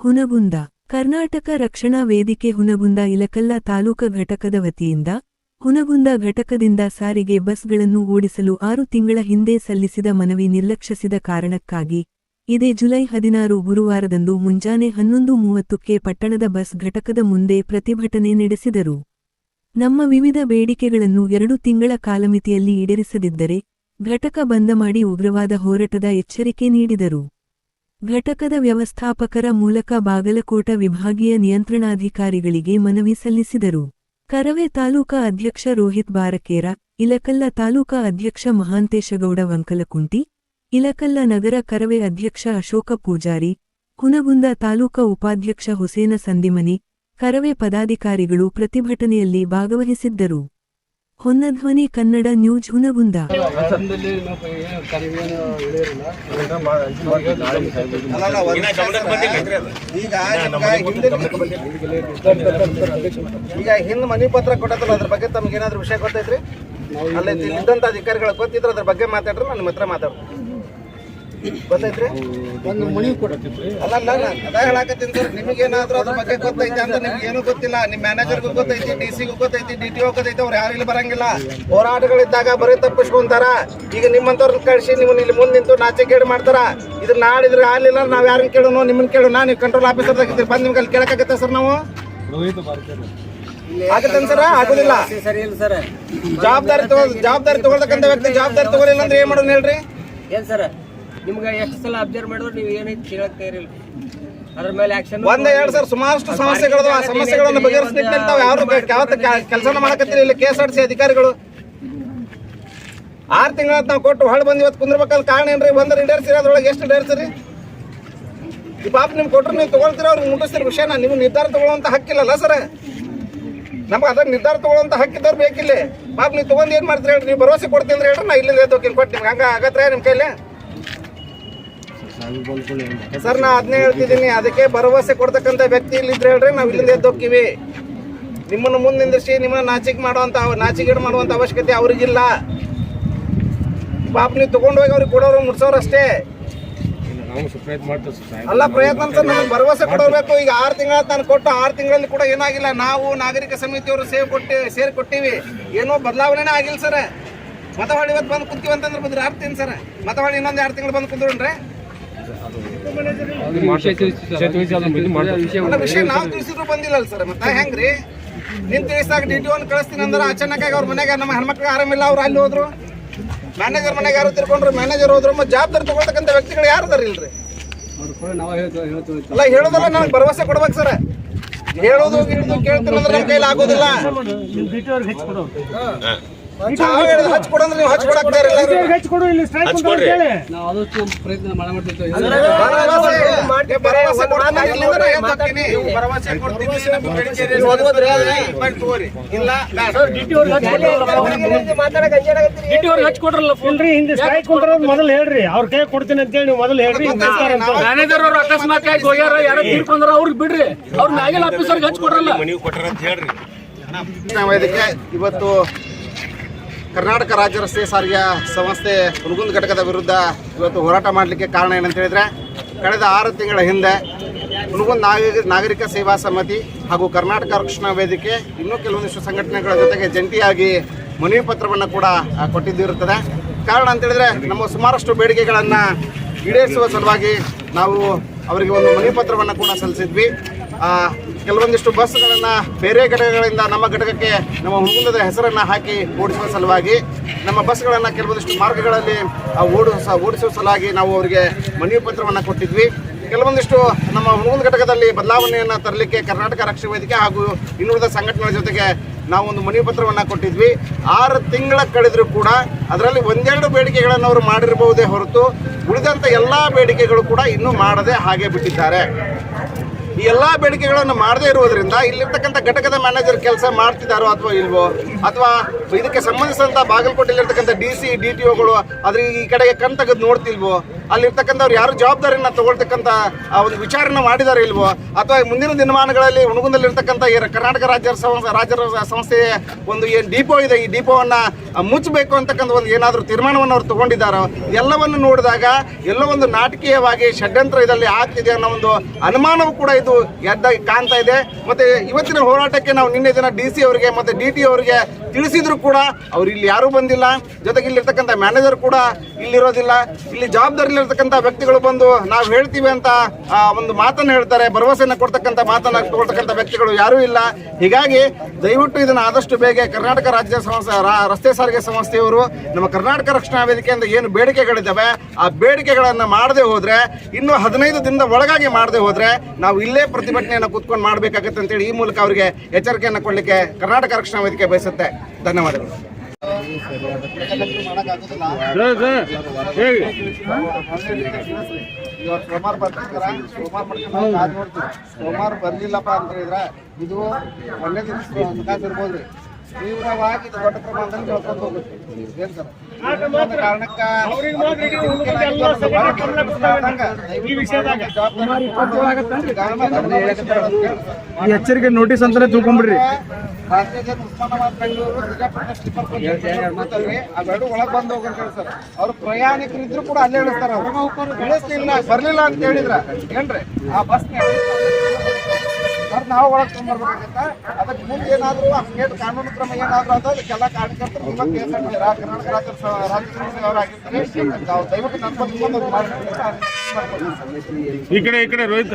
ಹುನಗುಂದ ಕರ್ನಾಟಕ ರಕ್ಷಣಾ ವೇದಿಕೆ ಹುನಗುಂದ ಇಲಕಲ್ಲ ತಾಲೂಕಾ ಘಟಕದ ವತಿಯಿಂದ ಹುನಗುಂದ ಘಟಕದಿಂದ ಸಾರಿಗೆ ಬಸ್ಗಳನ್ನು ಓಡಿಸಲು 6 ತಿಂಗಳ ಹಿಂದೆ ಸಲ್ಲಿಸಿದ ಮನವಿ ನಿರ್ಲಕ್ಷಿಸಿದ ಕಾರಣಕ್ಕಾಗಿ ಇದೇ ಜುಲೈ 16 ಗುರುವಾರದಂದು ಮುಂಜಾನೆ 11:30ಕ್ಕೆ ಪಟ್ಟಣದ ಬಸ್ ಘಟಕದ ಮುಂದೆ ಪ್ರತಿಭಟನೆ ನಡೆಸಿದರು. ನಮ್ಮ ವಿವಿಧ ಬೇಡಿಕೆಗಳನ್ನು 2 ತಿಂಗಳ ಕಾಲಮಿತಿಯಲ್ಲಿ ಈಡೇರಿಸದಿದ್ದರೆ ಘಟಕ ಬಂದ್ ಮಾಡಿ ಉಗ್ರವಾದ ಹೋರಾಟದ ಎಚ್ಚರಿಕೆ ನೀಡಿದರು. ಘಟಕದ ವ್ಯವಸ್ಥಾಪಕರ ಮೂಲಕ ಬಾಗಲಕೋಟ ವಿಭಾಗೀಯ ನಿಯಂತ್ರಣಾಧಿಕಾರಿಗಳಿಗೆ ಮನವಿ ಸಲ್ಲಿಸಿದರು. ಕರವೇ ತಾಲೂಕಾ ಅಧ್ಯಕ್ಷ ರೋಹಿತ್ ಬಾರಕೇರ, ಇಲಕಲ್ಲ ತಾಲೂಕಾ ಅಧ್ಯಕ್ಷ ಮಹಾಂತೇಶಗೌಡ ವಂಕಲಕುಂಟಿ, ಇಲಕಲ್ಲ ನಗರ ಕರವೇ ಅಧ್ಯಕ್ಷ ಅಶೋಕ ಪೂಜಾರಿ, ಹುನಗುಂದ ತಾಲೂಕಾ ಉಪಾಧ್ಯಕ್ಷ ಹುಸೇನ ಸಂದಿಮನಿ, ಕರವೇ ಪದಾಧಿಕಾರಿಗಳು ಪ್ರತಿಭಟನೆಯಲ್ಲಿ ಭಾಗವಹಿಸಿದ್ದರು. ಹೊನ್ನಧ್ವನಿ ಕನ್ನಡ ನ್ಯೂಸ್ ಹುನಗುಂದ. ಈಗ ಹಿಂದೆ ಮನಿ ಪತ್ರ ಕೊಟ್ಟದಲ್ಲ, ಅದ್ರ ಬಗ್ಗೆ ತಮ್ಗೆ ಏನಾದ್ರು ವಿಷಯ ಗೊತ್ತೈತ್ರಿ? ಅಲ್ಲಿ ಇದ್ದಂತ ಅಧಿಕಾರಿಗಳು ಗೊತ್ತಿದ್ರೆ ಅದ್ರ ಬಗ್ಗೆ ಮಾತಾಡ್ರಿ, ನಾನು ನಿಮ್ಮ ಹತ್ರ ಮಾತಾಡ್ತೀನಿ. ಗೊತ್ತೈತ್ರಿ? ಒಂದು ಮನಿ ಕೊಡತ್ತಿದ್ರಿ ಅಲ್ಲ, ಅದ ಹೇಳಾಕತ್ತೀನಿ ಸರ್. ನಿಮಗೇನಾದ್ರೂ ಅದ್ರ ಬಗ್ಗೆ ಗೊತ್ತೈತೆ ಅಂತ ನಿಮ್ಗೆ ಏನೂ ಗೊತ್ತಿಲ್ಲ. ನಿಮ್ಮ ಮ್ಯಾನೇಜರ್ಗೂ ಗೊತ್ತೈತಿ, DC ಗೂ ಗೊತ್ತೈತಿ, DTO ಗೊತ್ತೈತಿ. ಅವ್ರು ಯಾರು ಇಲ್ಲಿ ಬರಂಗಿಲ್ಲ. ಹೋರಾಟಗಳಿದ್ದಾಗ ಬರೀ ತಪ್ಪಿಸ್ಕೊಂತಾರ. ಈಗ ನಿಮ್ಮಂತವ್ರನ್ನ ಕಳಿಸಿ ನಿಮ್ಮನ್ನ ಇಲ್ಲಿ ಮುಂದೆ ನಿಂತು ನಾಚಿಕೆಗೇಡು ಮಾಡ್ತಾರ. ಇದ್ರ ನಾಡಿದ್ರೆ ಆಗ್ಲಿಲ್ಲ, ನಾವ್ ಯಾರನ್ನ ಕೇಳೋನು? ನಿಮ್ಮನ್ನ ಕೇಳೋಣ? ನೀವು ಕಂಟ್ರೋಲ್ ಆಫೀಸರ್ದಾಗಿದ್ದೀರಿ, ಬಂದು ನಿಮ್ಗೆ ಅಲ್ಲಿ ಕೇಳಕ್ಕಾಗತ್ತೆ ಸರ್? ನಾವು ಆಗತ್ತೇನು ಸರ್? ಆಗೋದಿಲ್ಲ. ಜವಾಬ್ದಾರಿ ತಗೊಳ್ತಕ್ಕಂಥ ವ್ಯಕ್ತಿ ಜವಾಬ್ದಾರಿ ತಗೊಳಿಲ್ಲ ಅಂದ್ರೆ ಏನ್ ಮಾಡೋದು ಹೇಳ್ರಿ? ಏನ್ ಸರ್, ನಿಮ್ಗೆ ಎಷ್ಟು ಸಲ ಅಬ್ಸರ್ವ್ ಮಾಡಿದ್ರು ನೀವು ಏನೈತಿ ಕೇಳಕ್ ತಯಾರಿಲ್ಲ. ಅದ್ರ ಮೇಲೆ ಆಕ್ಷನ್ ಒಂದೇ ಎರಡು ಸರ್ ಸುಮಾರಷ್ಟು ಸಮಸ್ಯೆಗಳು, ಆ ಸಮಸ್ಯೆಗಳನ್ನು ಬಗೆಹರಿಸಲಿಕ್ಕೆ ತಾವು ಯಾರು ಕೆಲಸನ ಮಾಡಕತ್ತೀರಿ? ಇಲ್ಲಿ KSRTC ಅಧಿಕಾರಿಗಳು 6 ತಿಂಗಳ ನಾವು ಕೊಟ್ಟು ಹೊಳೆ ಬಂದು ಇವತ್ತು ಕುಂದ್ರಬೇಕಲ್ಲ. ಕಾರಣ ಏನ್ರಿ? ಒಂದರ ಈಡೇರಿಸಿರಿ, ಅದ್ರೊಳಗೆ ಎಷ್ಟು ಈಡೇರಿಸಿರಿ? ಈ ಪಾಪ ನಿಮ್ಗೆ ಕೊಟ್ಟರು ನೀವು ತಗೊಳ್ತೀರಿ, ಅವ್ರಿಗೆ ಮುಟ್ಟಿಸ್ತೀರಿ ವಿಷಯನ. ನೀವು ನಿರ್ಧಾರ ತಗೊಳ್ಳುವಂತ ಹಕ್ಕಿಲ್ಲಲ್ಲ ಸರ್. ನಮ್ಗೆ ಅದ್ರ ನಿರ್ಧಾರ ತಗೊಳ್ಳುವಂತ ಹಕ್ಕಿದ್ದವ್ರು ಬೇಕಿಲ್ಲ. ಪಾಪ ನೀವು ತಗೊಂಡು ಏನ್ ಮಾಡ್ತೀರಿ ಹೇಳ್ರಿ? ನೀವು ಭರವಸೆ ಕೊಡ್ತೀನಿ ಅಂದ್ರೆ ಹೇಳ್ರಿ, ನಾ ಇಲ್ಲಿಂದ ಎದ್ದೋಕಿನ್ ಕೊಟ್ಟು ನಿಮ್ಗೆ ಹಂಗ ಆಗತ್ರ ನಿಮ್ಮ ಕೈಲಿ ಸರ್? ನಾ ಅದನ್ನೇ ಹೇಳ್ತಿದ್ದೀನಿ. ಅದಕ್ಕೆ ಭರವಸೆ ಕೊಡ್ತಕ್ಕಂಥ ವ್ಯಕ್ತಿ ಇಲ್ಲಿದ್ರೆ ಹೇಳ್ರಿ, ನಾವು ಇಲ್ಲಿಂದ ಎದ್ದೋಕ್ಕಿವಿ. ನಿಮ್ಮನ್ನು ಮುಂದೆ ನಿಂದಿಸಿ ನಿಮ್ಮನ್ನ ನಾಚಿಕೆಗೇಡು ಮಾಡುವಂತ ಅವಶ್ಯಕತೆ ಅವ್ರಿಗಿಲ್ಲ. ಪಾಪ ನೀವು ತಗೊಂಡು ಹೋಗಿ ಅವ್ರಿಗೆ ಕೊಡೋರು ಮುಟ್ಸೋರು ಅಷ್ಟೇ ಅಲ್ಲ. ಪ್ರಯತ್ನ ಸರ್, ನಮಗೆ ಭರವಸೆ ಕೊಡಬೇಕು. ಈಗ 6 ತಿಂಗಳ ನಾನು ಕೊಟ್ಟು 6 ತಿಂಗಳಲ್ಲಿ ಕೂಡ ಏನಾಗಿಲ್ಲ. ನಾವು ನಾಗರಿಕ ಸಮಿತಿಯವರು ಸೇರಿ ಕೊಟ್ಟಿವಿ, ಏನೋ ಬದಲಾವಣೆ ಆಗಿಲ್ಲ ಸರ್. ಮತವಾಳಿ ಇವತ್ತು ಬಂದು ಕುಂತೀವಿ ಅಂತಂದ್ರೆ ಬಂದ್ರೆ ಆರ್ತೀನಿ ಸರ್. ಮತವಾಳಿ ಇನ್ನೊಂದು 2 ತಿಂಗಳು ಬಂದು ಕುಂತ್ಕೊಂಡ್ರೆ ವಿಷಯ ನಾವು ತಿಳಿಸಿದ್ರು ಬಂದಿಲ್ಲ ಸರ್. ಮತ್ತೆ ಹೆಂಗ್ರಿ? ನಿನ್ ತಿಳಿಸಿದಾಗ DTO ಕಳಿಸ್ತೀನಿ ಅಂದ್ರೆ ಅಚಾನಕ್ಕಾಗಿ ಅವ್ರ ಮನೆಗೆ ನಮ್ಮ ಹೆಣ್ಮಕ್ಳಿಗೆ ಆರಾಮಿಲ್ಲ, ಅವ್ರು ಅಲ್ಲಿ ಹೋದ್ರು. ಮ್ಯಾನೇಜರ್ ಮನೆಗೆ ಯಾರು ತಿರ್ಕೊಂಡ್ರು, ಮ್ಯಾನೇಜರ್ ಹೋದ್ರು. ಮತ್ತೆ ಜವಾಬ್ದಾರಿ ತಗೊಳ್ತಕ್ಕಂಥ ವ್ಯಕ್ತಿಗಳು ಯಾರು ಅದಾರ ಇಲ್ರಿ? ಅಲ್ಲ, ಹೇಳೋದಲ್ಲ, ನನಗೆ ಭರವಸೆ ಕೊಡ್ಬೇಕು ಸರ್. ಹೇಳೋದು ಕೇಳ್ತೀನಿ ಅಂದ್ರೆ ನಮ್ಮ ಕೈಲಿ ಆಗೋದಿಲ್ಲ. ಹಚ್ಕೊಡಂದ್ರೆ ನೀವು ಹಚ್ಕೊಡಕ್ತಾ ಇರಲ್ಲ. ಮೊದಲು ಹೇಳ್ರಿ, ಅವ್ರ ಕೈ ಕೊಡ್ತೀನಿ ಅಂತ ಹೇಳಿ ನೀವು ಮೊದಲು ಹೇಳ್ರಿ. ಮ್ಯಾನೇಜರ್ ಅವರು ಅಕಸ್ಮಾತ್ ಆಗಿ ಹೋಗ್ಯಾರ, ಯಾರೋ ತೀರ್ಕೊಂಡ್ರ ಅವ್ರಿಗೆ ಬಿಡ್ರಿ, ಅವ್ರ ಮ್ಯಾಗಿನ ಆಫೀಸರ್ಗೆ ಹಚ್ಕೊಡ್ರಲ್ಲ. ಇವತ್ತು ಕರ್ನಾಟಕ ರಾಜ್ಯ ರಸ್ತೆ ಸಾರಿಗೆ ಸಂಸ್ಥೆ ಹುನಗುಂದ ಘಟಕದ ವಿರುದ್ಧ ಇವತ್ತು ಹೋರಾಟ ಮಾಡಲಿಕ್ಕೆ ಕಾರಣ ಏನಂತ ಹೇಳಿದ್ರೆ, ಕಳೆದ 6 ತಿಂಗಳ ಹಿಂದೆ ಹುನಗುಂದ ನಾಗರಿಕ ಸೇವಾ ಸಮಿತಿ ಹಾಗೂ ಕರ್ನಾಟಕ ರಕ್ಷಣಾ ವೇದಿಕೆ ಇನ್ನೂ ಕೆಲವೊಂದಿಷ್ಟು ಸಂಘಟನೆಗಳ ಜೊತೆಗೆ ಜಂಟಿಯಾಗಿ ಮನವಿ ಪತ್ರವನ್ನು ಕೂಡ ಕೊಟ್ಟಿದ್ದಿರುತ್ತದೆ. ಕಾರಣ ಅಂತ ಹೇಳಿದ್ರೆ, ನಮ್ಮ ಸುಮಾರಷ್ಟು ಬೇಡಿಕೆಗಳನ್ನು ಈಡೇರಿಸುವ ಸಲುವಾಗಿ ನಾವು ಅವರಿಗೆ ಒಂದು ಮನವಿ ಪತ್ರವನ್ನು ಕೂಡ ಸಲ್ಲಿಸಿದ್ವಿ. ಕೆಲವೊಂದಿಷ್ಟು ಬಸ್ಗಳನ್ನು ಬೇರೆ ಘಟಕಗಳಿಂದ ನಮ್ಮ ಘಟಕಕ್ಕೆ ನಮ್ಮ ಹುನಗುಂದದ ಹೆಸರನ್ನು ಹಾಕಿ ಓಡಿಸುವ ಸಲುವಾಗಿ ನಮ್ಮ ಬಸ್ಗಳನ್ನು ಕೆಲವೊಂದಿಷ್ಟು ಮಾರ್ಗಗಳಲ್ಲಿ ಓಡಿಸುವ ಸಲುವಾಗಿ ನಾವು ಅವರಿಗೆ ಮನವಿ ಪತ್ರವನ್ನು ಕೊಟ್ಟಿದ್ವಿ. ಕೆಲವೊಂದಿಷ್ಟು ನಮ್ಮ ಹುನಗುಂದ ಘಟಕದಲ್ಲಿ ಬದಲಾವಣೆಯನ್ನು ತರಲಿಕ್ಕೆ ಕರ್ನಾಟಕ ರಕ್ಷಣಾ ವೇದಿಕೆ ಹಾಗೂ ಇನ್ನುಳಿದ ಸಂಘಟನೆಗಳ ಜೊತೆಗೆ ನಾವು ಒಂದು ಮನವಿ ಪತ್ರವನ್ನು ಕೊಟ್ಟಿದ್ವಿ. 6 ತಿಂಗಳ ಕಳೆದರೂ ಕೂಡ ಅದರಲ್ಲಿ 1-2 ಬೇಡಿಕೆಗಳನ್ನು ಅವರು ಮಾಡಿರಬಹುದೇ ಹೊರತು ಉಳಿದಂಥ ಎಲ್ಲ ಬೇಡಿಕೆಗಳು ಕೂಡ ಇನ್ನೂ ಮಾಡದೆ ಹಾಗೆ ಬಿಟ್ಟಿದ್ದಾರೆ. ಈ ಎಲ್ಲ ಬೇಡಿಕೆಗಳನ್ನು ಮಾಡದೇ ಇರುವುದರಿಂದ ಇಲ್ಲಿರ್ತಕ್ಕಂಥ ಘಟಕದ ಮ್ಯಾನೇಜರ್ ಕೆಲಸ ಮಾಡ್ತಿದ್ದಾರೋ ಅಥವಾ ಇಲ್ವೋ, ಅಥವಾ ಇದಕ್ಕೆ ಸಂಬಂಧಿಸಿದಂಥ ಬಾಗಲಕೋಟೆಯಲ್ಲಿರ್ತಕ್ಕಂಥ DC DTOಗಳು ಅದ್ರ ಈ ಕಡೆಗೆ ಕಣ್ ತೆಗೆದು ನೋಡ್ತಿಲ್ವೋ, ಅಲ್ಲಿರ್ತಕ್ಕಂಥವ್ರು ಯಾರು ಜವಾಬ್ದಾರಿಯನ್ನು ತಗೊಳ್ತಕ್ಕಂಥ ಆ ಒಂದು ವಿಚಾರನ ಮಾಡಿದಾರೆ ಇಲ್ವೋ, ಅಥವಾ ಮುಂದಿನ ದಿನಮಾನಗಳಲ್ಲಿ ಹುನಗುಂದಲ್ಲಿರ್ತಕ್ಕಂಥ ಈ ಕರ್ನಾಟಕ ರಾಜ್ಯ ಸಂಸ್ಥೆ ಒಂದು ಏನು ಡಿಪೋ ಇದೆ, ಈ ಡಿಪೋವನ್ನು ಮುಚ್ಚಬೇಕು ಅಂತಕ್ಕಂಥ ಒಂದು ಏನಾದರೂ ತೀರ್ಮಾನವನ್ನು ಅವ್ರು ತಗೊಂಡಿದ್ದಾರೋ, ಎಲ್ಲವನ್ನು ನೋಡಿದಾಗ ಎಲ್ಲೋ ಒಂದು ನಾಟಕೀಯವಾಗಿ ಷಡ್ಯಂತ್ರ ಇದರಲ್ಲಿ ಆಗ್ತಿದೆ ಅನ್ನೋ ಒಂದು ಅನುಮಾನವೂ ಕೂಡ ಇದು ಎದ್ದಾಗಿ ಕಾಣ್ತಾ ಇದೆ. ಮತ್ತು ಇವತ್ತಿನ ಹೋರಾಟಕ್ಕೆ ನಾವು ನಿನ್ನೆ ದಿನ DC ಅವರಿಗೆ ಮತ್ತು DT ಅವರಿಗೆ ತಿಳಿಸಿದ್ರು ಕೂಡ ಅವ್ರು ಇಲ್ಲಿ ಯಾರೂ ಬಂದಿಲ್ಲ. ಜೊತೆಗೆ ಇಲ್ಲಿರ್ತಕ್ಕಂಥ ಮ್ಯಾನೇಜರ್ ಕೂಡ ಇಲ್ಲಿರೋದಿಲ್ಲ. ಇಲ್ಲಿ ಜವಾಬ್ದಾರಿಲಿರ್ತಕ್ಕಂಥ ವ್ಯಕ್ತಿಗಳು ಬಂದು ನಾವು ಹೇಳ್ತೀವಿ ಅಂತ ಒಂದು ಮಾತನ್ನು ಹೇಳ್ತಾರೆ, ಭರವಸೆಯನ್ನು ಕೊಡ್ತಕ್ಕಂಥ ಮಾತನ್ನು ಕೊಡ್ತಕ್ಕಂಥ ವ್ಯಕ್ತಿಗಳು ಯಾರೂ ಇಲ್ಲ. ಹೀಗಾಗಿ ದಯವಿಟ್ಟು ಇದನ್ನು ಆದಷ್ಟು ಬೇಗ ಕರ್ನಾಟಕ ರಾಜ್ಯ ರಸ್ತೆ ಸಾರಿಗೆ ಸಂಸ್ಥೆಯವರು ನಮ್ಮ ಕರ್ನಾಟಕ ರಕ್ಷಣಾ ವೇದಿಕೆಯಿಂದ ಏನು ಬೇಡಿಕೆಗಳಿದ್ದಾವೆ ಆ ಬೇಡಿಕೆಗಳನ್ನು ಮಾಡದೆ ಹೋದರೆ, ಇನ್ನೂ 15 ದಿನದ ಒಳಗಾಗಿ ಮಾಡದೆ ಹೋದರೆ ನಾವು ಇಲ್ಲೇ ಪ್ರತಿಭಟನೆಯನ್ನು ಕೂತ್ಕೊಂಡು ಮಾಡಬೇಕಾಗತ್ತೆ ಅಂತೇಳಿ ಈ ಮೂಲಕ ಅವರಿಗೆ ಎಚ್ಚರಿಕೆಯನ್ನು ಕೊಡಲಿಕ್ಕೆ ಕರ್ನಾಟಕ ರಕ್ಷಣಾ ವೇದಿಕೆ ಬಯಸುತ್ತೆ. ಧನ್ಯವಾದಗಳು. ಸೋಮವಾರ ಬರ್ಲಿಲ್ಲಪ್ಪ ಅಂತ ಹೇಳಿದ್ರೆ ಇದು ಒಳ್ಳೆ ದಿನ ಇರ್ಬೋದ್ರಿ. ತೀವ್ರವಾಗಿ ದೊಡ್ಡ ಪ್ರಮಾಣದಲ್ಲಿ ಬೆಳ್ಕೊಂಡು ಹೋಗುತ್ತೆ. ಏನ್ ಸರ್ ಕಾರಣಕ್ಕ ಎಚ್ಚರಿಕೆ ನೋಟಿಸ್ ಅಂತಾನೆ ತಿಳ್ಕೊಂಡ್ಬಿಡ್ರಿ. ಬೆಂಗಳೂರು ಅವೆರಡು ಒಳಗೆ ಬಂದು ಹೋಗ್ರಿ ಸರ್. ಅವ್ರು ಪ್ರಯಾಣಿಕರು ಇದ್ರು ಕೂಡ ಅಲ್ಲೇ ಇಳಿಸ್ತಾರ. ಅವ್ರು ಇಳಿಸ್ಲಿಲ್ಲ, ಬರ್ಲಿಲ್ಲ ಅಂತ ಹೇಳಿದ್ರ ಏನ್ರಿ ಆ ಬಸ್ ನಾವು ಒಳಗೆ ತೊಗೊಂಡ್ಬರ್ಬೇಕಾಗತ್ತ. ಅದಕ್ಕೆ ಮುಂದೆ ಏನಾದ್ರು ಸ್ಟೇಟ್ ಕಾನೂನು ಕ್ರಮ ಏನಾದ್ರು ಅದು ಅದಕ್ಕೆಲ್ಲ ಕಾರ್ಯಕರ್ತರು ಕೇಸ್ ಹಾಕಿದಾರೆ. ಕರ್ನಾಟಕ ರಾಜ್ಯ ನಾವು ದಯವಿಟ್ಟು ನಡ್ಕೊಂಡು ಈ ಕಡೆ ರೋಹಿತ್